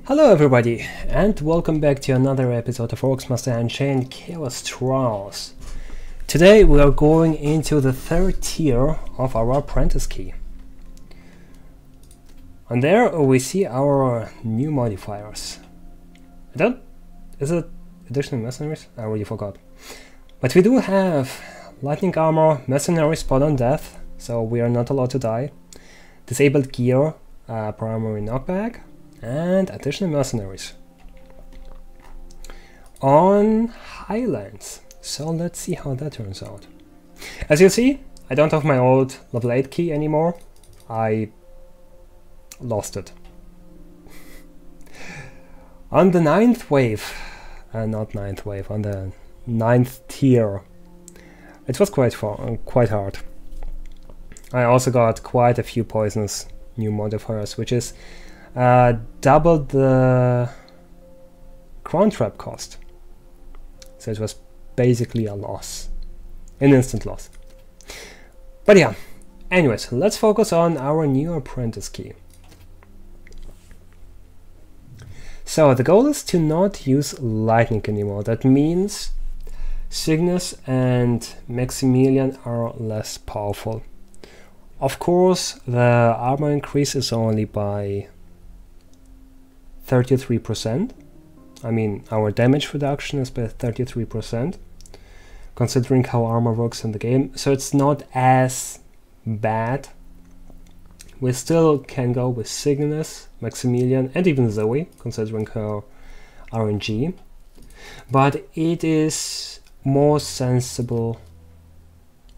Hello everybody, and welcome back to another episode of Orcs Unchained Chaos Trials. Today we are going into the third tier of our apprentice key. And there we see our new modifiers. Is it additional mercenaries? I already forgot. But we do have lightning armor, mercenary spot on death, so we are not allowed to die. Disabled gear, primary knockback, and additional mercenaries on Highlands. So let's see how that turns out. As you see, I don't have my old level 8 key anymore. I lost it. On the 9th wave, not 9th wave, on the 9th tier, it was quite hard. I also got quite a few poisonous new modifiers, which is doubled the crown trap cost. So it was basically a loss, an instant loss. But yeah, anyways, let's focus on our new apprentice key. So the goal is to not use lightning anymore. That means Cygnus and Maximilian are less powerful. Of course, the armor increase is only by 33%. I mean, our damage reduction is by 33%, considering how armor works in the game. So it's not as bad. We still can go with Cygnus, Maximilian, and even Zoe, considering her RNG. But it is more sensible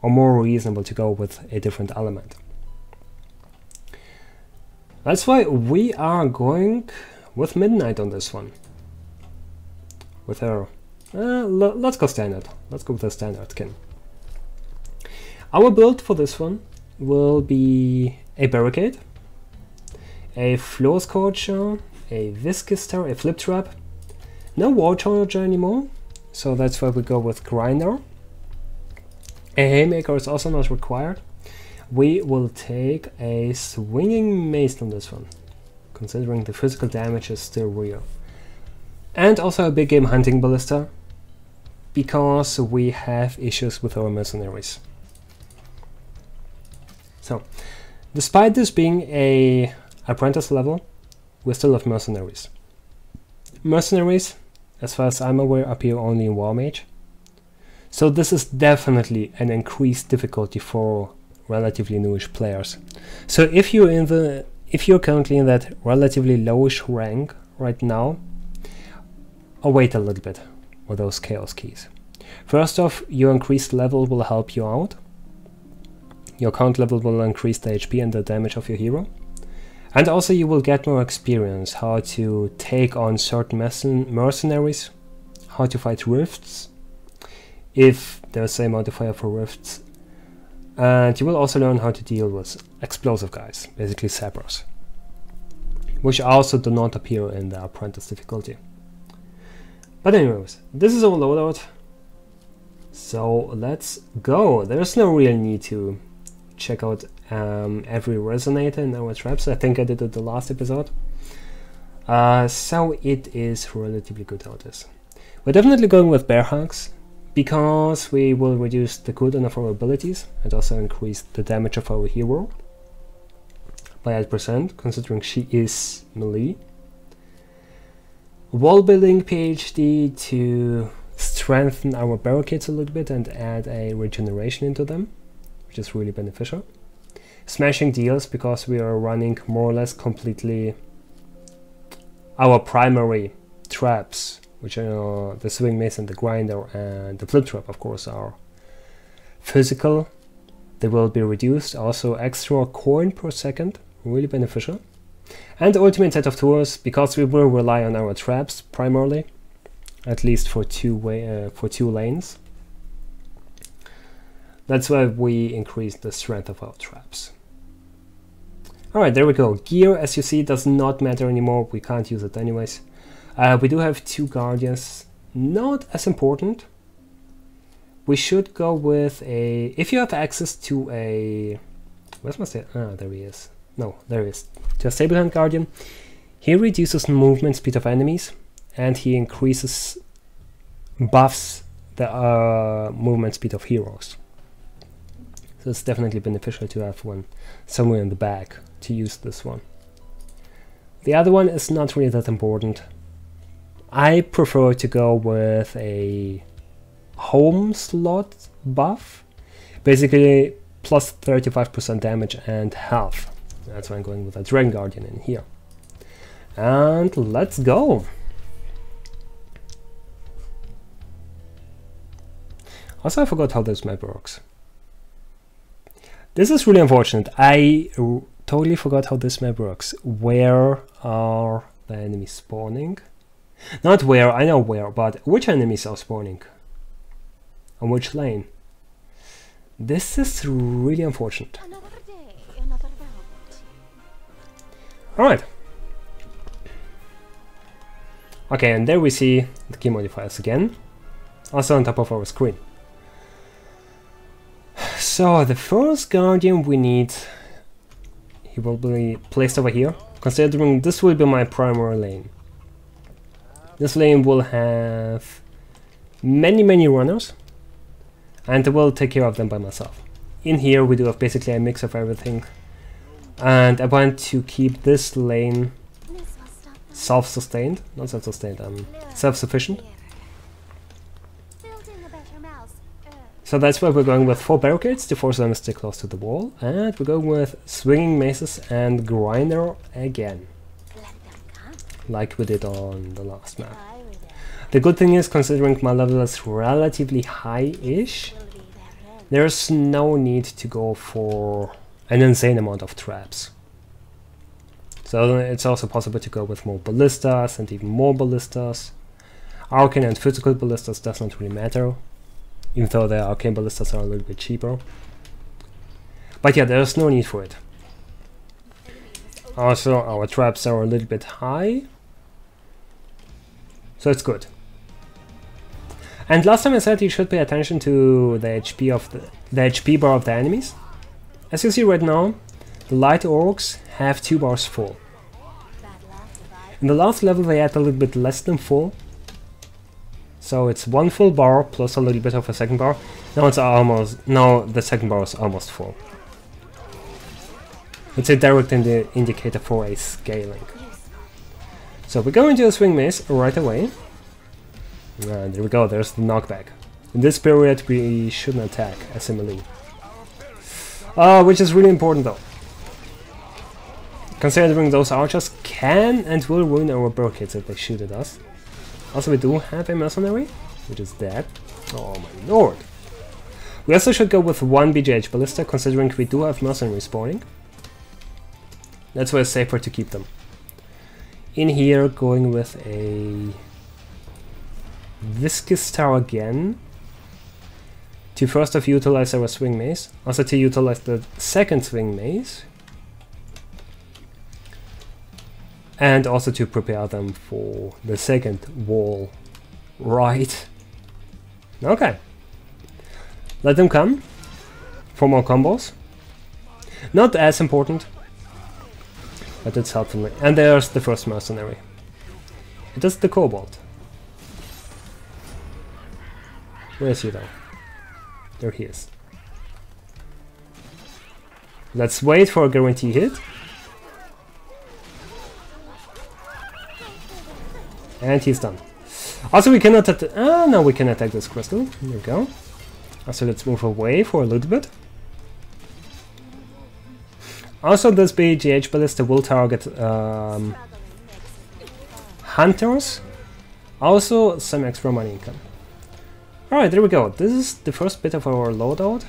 or more reasonable to go with a different element. That's why we are going with Midnight on this one. With her. Let's go standard. Let's go with the standard kin. Our build for this one will be a barricade, a floor scorcher, a viscous tower, a flip trap. No war charger anymore, so that's why we go with grinder. A haymaker is also not required. We will take a swinging mace on this one, considering the physical damage is still real. And also a big game hunting ballista, because we have issues with our mercenaries. So, despite this being a apprentice level, we still have mercenaries. Mercenaries, as far as I'm aware, appear only in War Mage. So this is definitely an increased difficulty for relatively newish players. So if you're currently in that relatively lowish rank right now, I'll wait a little bit with those chaos keys. First off, your increased level will help you out. Your count level will increase the HP and the damage of your hero. And also you will get more experience how to take on certain mercenaries, how to fight rifts, if there's a modifier for rifts. And you will also learn how to deal with explosive guys, basically sappers, which also do not appear in the apprentice difficulty. But anyways, this is our loadout, so let's go. There's no real need to check out every resonator in our traps. I think I did it the last episode. So it is relatively good how it is. We're definitely going with bear hugs, because we will reduce the cooldown of our abilities and also increase the damage of our hero by 8%, considering she is melee. Wall building PhD to strengthen our barricades a little bit and add a regeneration into them, which is really beneficial. Smashing deals, because we are running more or less completely our primary traps, which are the swing mace and the grinder and the flip trap, of course, are physical. They will be reduced. Also extra coin per second, really beneficial. And the ultimate set of tools, because we will rely on our traps primarily, at least for two lanes. That's why we increase the strength of our traps. Alright, there we go. Gear, as you see, does not matter anymore. We can't use it anyways. We do have 2 guardians, not as important. We should go with a... If you have access to a... Where's my... Ah, there he is. No, there he is. To a Stablehand Guardian, He reduces movement speed of enemies, and he buffs the movement speed of heroes. So it's definitely beneficial to have one somewhere in the bag to use this one. The other one is not really that important. I prefer to go with a home slot buff, basically plus 35% damage and health. That's why I'm going with a Dragon Guardian in here. And let's go! Also, I forgot how this map works. This is really unfortunate. I totally forgot how this map works. Where are the enemies spawning? Not where, I know where, but which enemies are spawning? On which lane? This is really unfortunate. Alright. Okay, and there we see the key modifiers again, also on top of our screen. So the first Guardian we need, he will be placed over here, considering this will be my primary lane. This lane will have many runners, and I will take care of them by myself. In here we do have basically a mix of everything, and I want to keep this lane self-sustained, not self-sustained, self-sufficient. So that's why we're going with 4 barricades to force them to stay close to the wall, and we're going with swinging maces and grinder again, like we did on the last map. The good thing is, considering my level is relatively high-ish, there's no need to go for an insane amount of traps. So it's also possible to go with more ballistas and even more ballistas. Arcane and physical ballistas does not really matter, even though the arcane ballistas are a little bit cheaper. But yeah, there's no need for it. Also, our traps are a little bit high, so it's good. And last time I said you should pay attention to the HP of the HP bar of the enemies. As you see right now, the light orcs have 2 bars full. In the last level they had a little bit less than full, so it's 1 full bar plus a little bit of a second bar. Now the second bar is almost full. It's a direct indicator for a scaling. So we go into a swing mace right away. And there we go, there's the knockback. In this period we shouldn't attack as a melee. Which is really important though, considering those archers can and will ruin our barricades if they shoot at us. Also, we do have a mercenary, which is dead. Oh my lord. We also should go with 1 BGH ballista, considering we do have mercenaries spawning. That's why it's safer to keep them. In here, going with a Viscous Star again, to first off utilize our swing mace, also to utilize the second swing mace, and also to prepare them for the second wall. Right. Okay. Let them come for more combos. Not as important, but it's helpful. And there's the first mercenary. It is the kobold. Where is he though? There he is. Let's wait for a guarantee hit. And he's done. Also, we cannot no, we can attack this crystal. There we go. Also, let's move away for a little bit. Also, this BGH ballista will target hunters. Also, some extra money income. Alright, there we go. This is the first bit of our loadout.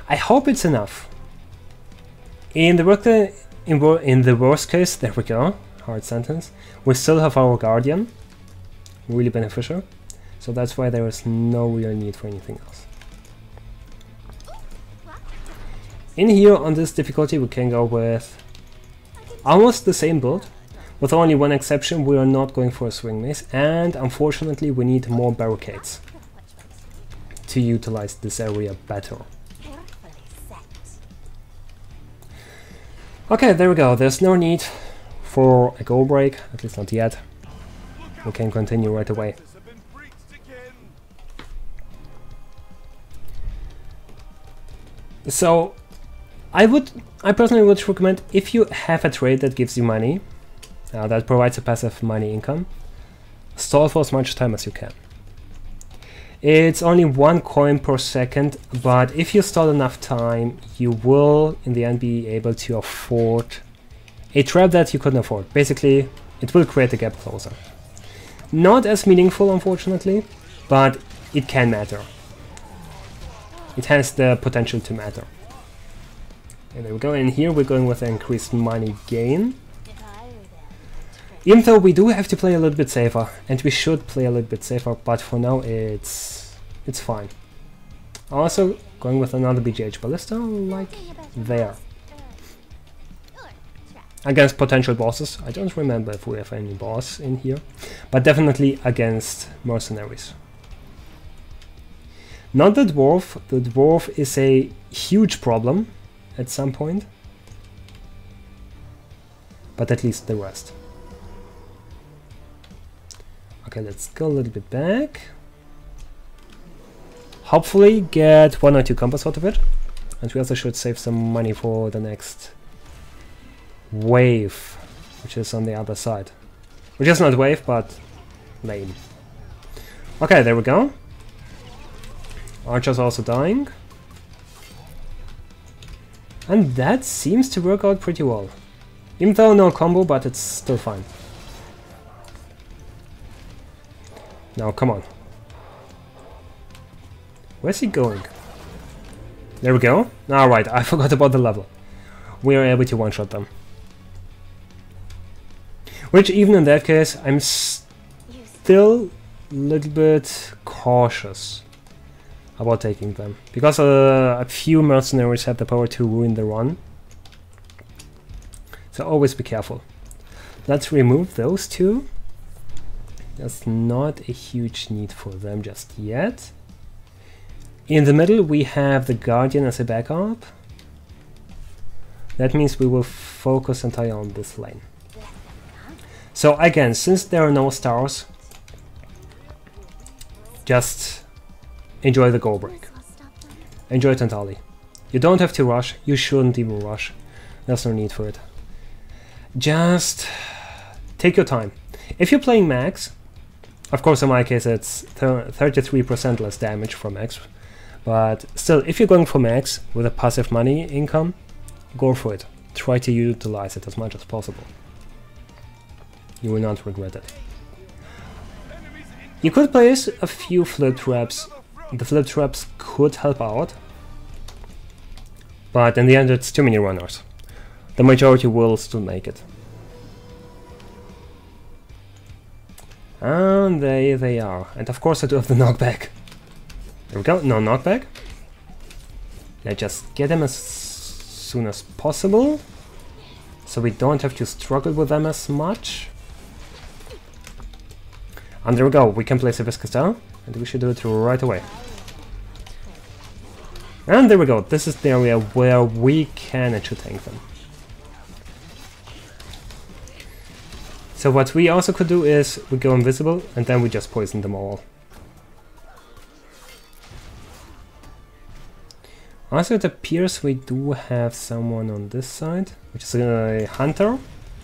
I hope it's enough. In the worst case, there we go. Hard sentence. We still have our Guardian. Really beneficial. So that's why there is no real need for anything else. In here, on this difficulty, we can go with almost the same build. With only one exception, we are not going for a swing mace, and unfortunately we need more barricades to utilize this area better. Okay, there we go. There's no need for a goal break, at least not yet. We can continue right away. So I personally would recommend, if you have a trade that gives you money, that provides a passive money income, stall for as much time as you can. It's only 1 coin per second, but if you stall enough time, you will in the end be able to afford a trap that you couldn't afford. Basically, it will create a gap closer. Not as meaningful, unfortunately, but it can matter. It has the potential to matter. And there we go, and here we're going with an increased money gain. Even though we do have to play a little bit safer, and we should play a little bit safer, but for now it's fine. Also going with another BGH Ballista, like there. Against potential bosses. I don't remember if we have any boss in here, but definitely against mercenaries. Not the dwarf. The dwarf is a huge problem at some point, but at least the rest. Okay, let's go a little bit back. Hopefully get 1 or 2 combos out of it, and we also should save some money for the next wave, which is on the other side. Which is not wave, but lane. Okay, there we go. Archer's also dying. And that seems to work out pretty well. Even though no combo, but it's still fine. Now, come on. Where's he going? There we go. Alright, I forgot about the level. We are able to one-shot them. Which, even in that case, I'm still a little bit cautious about taking them. Because a few mercenaries have the power to ruin the run. So always be careful. Let's remove those 2. There's not a huge need for them just yet. In the middle we have the Guardian as a backup. That means we will focus entirely on this lane. So again, since there are no stars, just enjoy the goal break. Enjoy it entirely. You don't have to rush, you shouldn't even rush. There's no need for it. Just take your time. If you're playing max, of course in my case it's 33% less damage from max, but still, if you're going for max with a passive money income, go for it. Try to utilize it as much as possible. You will not regret it. You could place a few flip traps. The flip traps could help out, but in the end it's too many runners. The majority will still make it. And there they are. And of course I do have the knockback. There we go, no knockback. Let's just get them as soon as possible, so we don't have to struggle with them as much. And there we go, we can place a Viscous down, and we should do it right away. And there we go, this is the area where we can actually tank them. So what we also could do is we go invisible and then we just poison them all. Also it appears we do have someone on this side, which is a hunter.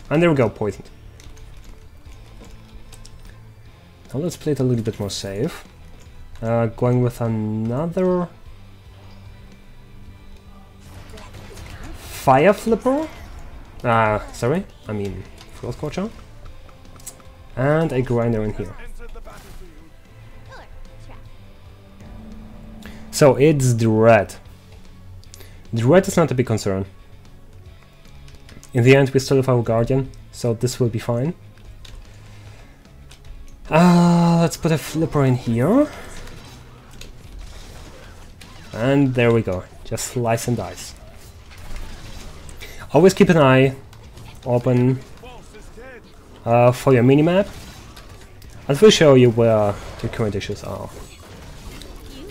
And there we go, poisoned. Now let's play it a little bit more safe. Going with another Fire Flipper. Sorry, I mean Fuel Scorcher. And a grinder in here. So it's Dread. Dread is not a big concern. In the end we still have our Guardian, so this will be fine. Let's put a Flipper in here. And there we go, just slice and dice. Always keep an eye open for your minimap, and we'll show you where the current issues are.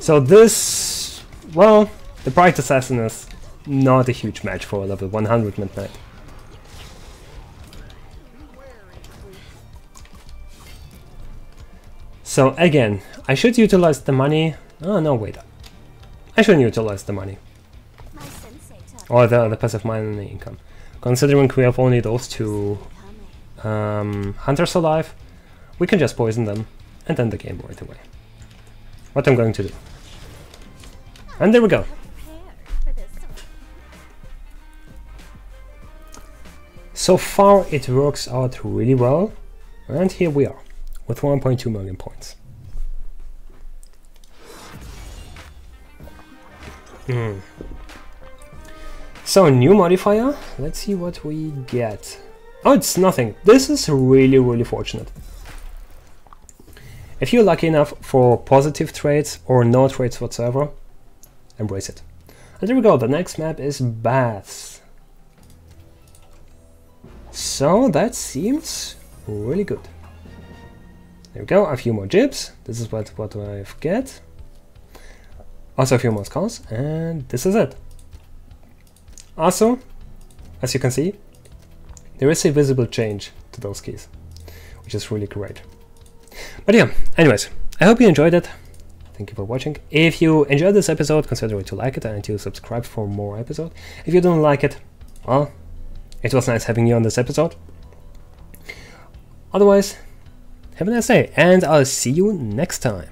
So this, well, the Bright Assassin is not a huge match for a level 100 midnight. So again, I should utilize the money. Oh no, wait. I shouldn't utilize the money. Or the passive mining income. Considering we have only those two hunters alive, we can just poison them and end the game right away. What I'm going to do. And there we go. So far it works out really well, and here we are with 1.2 million points. So new modifier, let's see what we get. Oh, it's nothing. This is really fortunate. If you're lucky enough for positive traits or no traits whatsoever, embrace it. And there we go, the next map is Baths. So that seems really good. There we go, a few more jibs. This is what I get. Also a few more skulls, and this is it. Also, as you can see, there is a visible change to those keys, which is really great. But yeah, anyways, I hope you enjoyed it. Thank you for watching. If you enjoyed this episode, consider to like it and to subscribe for more episodes. If you don't like it, well, it was nice having you on this episode. Otherwise, have a nice day, and I'll see you next time.